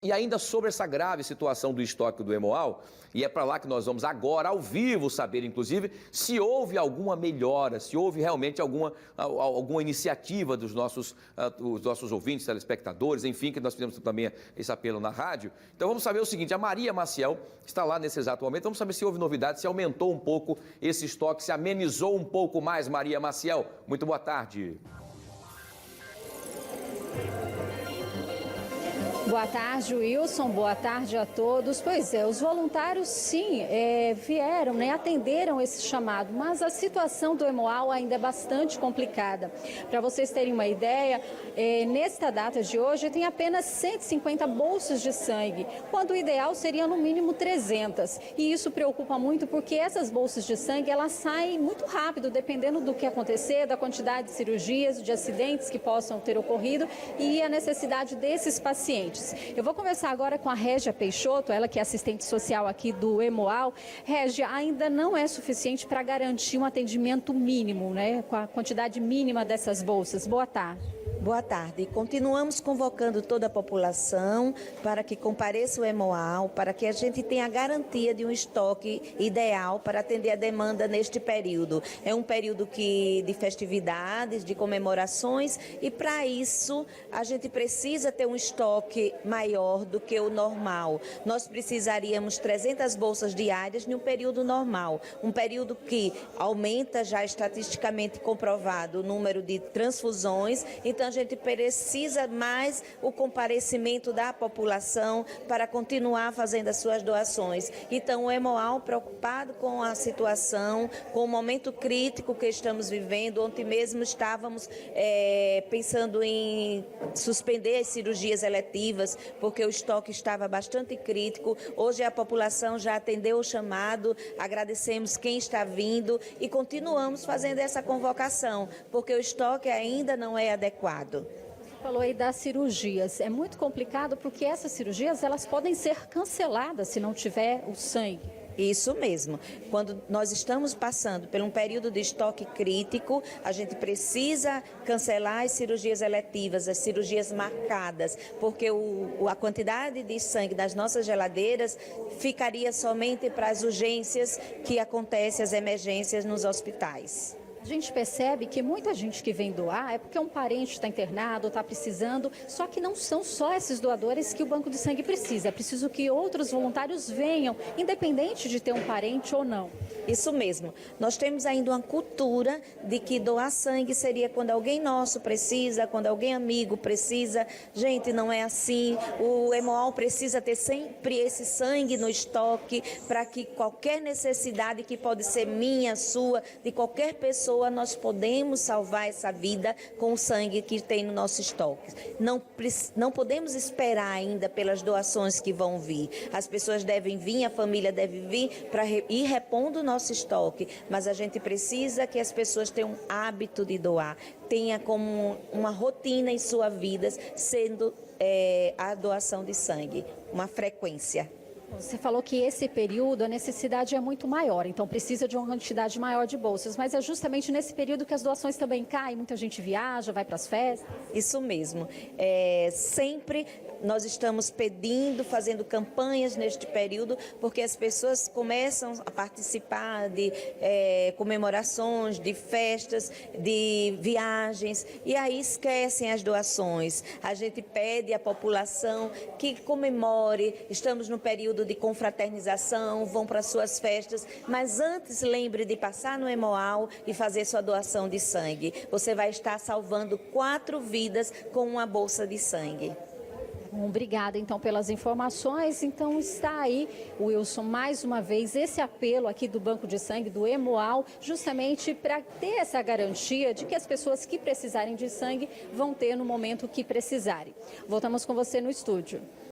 E ainda sobre essa grave situação do estoque do Hemoal, e é para lá que nós vamos agora, ao vivo, saber, inclusive, se houve alguma melhora, se houve realmente alguma iniciativa dos nossos ouvintes, telespectadores, enfim, que nós fizemos também esse apelo na rádio. Então vamos saber o seguinte, a Maria Maciel está lá nesse exato momento, vamos saber se houve novidade, se aumentou um pouco esse estoque, se amenizou um pouco mais, Maria Maciel. Muito boa tarde. Boa tarde, Wilson. Boa tarde a todos. Pois é, os voluntários sim vieram, atenderam esse chamado, mas a situação do Hemoal ainda é bastante complicada. Para vocês terem uma ideia, nesta data de hoje tem apenas 150 bolsas de sangue, quando o ideal seria no mínimo 300. E isso preocupa muito porque essas bolsas de sangue elas saem muito rápido, dependendo do que acontecer, da quantidade de cirurgias, de acidentes que possam ter ocorrido e a necessidade desses pacientes. Eu vou conversar agora com a Régia Peixoto, ela que é assistente social aqui do Hemoal. Régia, ainda não é suficiente para garantir um atendimento mínimo, com a quantidade mínima dessas bolsas. Boa tarde. Boa tarde. Continuamos convocando toda a população para que compareça o Hemoal, para que a gente tenha a garantia de um estoque ideal para atender a demanda neste período. É um período de festividades, de comemorações e para isso a gente precisa ter um estoque maior do que o normal. Nós precisaríamos 300 bolsas diárias em um período normal, um período que aumenta já estatisticamente comprovado o número de transfusões, então a gente precisa mais o comparecimento da população para continuar fazendo as suas doações. Então o Hemoal, preocupado com a situação, com o momento crítico que estamos vivendo, ontem mesmo estávamos pensando em suspender as cirurgias eletivas, porque o estoque estava bastante crítico. Hoje a população já atendeu o chamado, agradecemos quem está vindo e continuamos fazendo essa convocação, porque o estoque ainda não é adequado. Falou aí das cirurgias. É muito complicado porque essas cirurgias elas podem ser canceladas se não tiver o sangue. Isso mesmo. Quando nós estamos passando por um período de estoque crítico, a gente precisa cancelar as cirurgias eletivas, as cirurgias marcadas, porque a quantidade de sangue das nossas geladeiras ficaria somente para as urgências que acontecem, as emergências nos hospitais. A gente percebe que muita gente que vem doar é porque um parente está internado, está precisando, só que não são só esses doadores que o banco de sangue precisa. É preciso que outros voluntários venham, independente de ter um parente ou não. Isso mesmo. Nós temos ainda uma cultura de que doar sangue seria quando alguém nosso precisa, quando alguém amigo precisa. Gente, não é assim. O Hemoal precisa ter sempre esse sangue no estoque para que qualquer necessidade que pode ser minha, sua, de qualquer pessoa, nós podemos salvar essa vida com o sangue que tem no nosso estoque. Não podemos esperar ainda pelas doações que vão vir. As pessoas devem vir, a família deve vir para ir repondo o nosso estoque, mas a gente precisa que as pessoas tenham hábito de doar, tenha como uma rotina em sua vida sendo a doação de sangue, uma frequência. Você falou que esse período a necessidade é muito maior, então precisa de uma quantidade maior de bolsas, mas é justamente nesse período que as doações também caem, muita gente viaja, vai para as festas. Isso mesmo. Sempre nós estamos pedindo, fazendo campanhas neste período, porque as pessoas começam a participar de comemorações, de festas, de viagens, e aí esquecem as doações. A gente pede à população que comemore, estamos no período de confraternização, vão para suas festas, mas antes lembre de passar no Hemoal e fazer sua doação de sangue. Você vai estar salvando 4 vidas com uma bolsa de sangue. Obrigada, então, pelas informações. Então, está aí, Wilson, mais uma vez, esse apelo aqui do Banco de Sangue, do Hemoal, justamente para ter essa garantia de que as pessoas que precisarem de sangue vão ter no momento que precisarem. Voltamos com você no estúdio.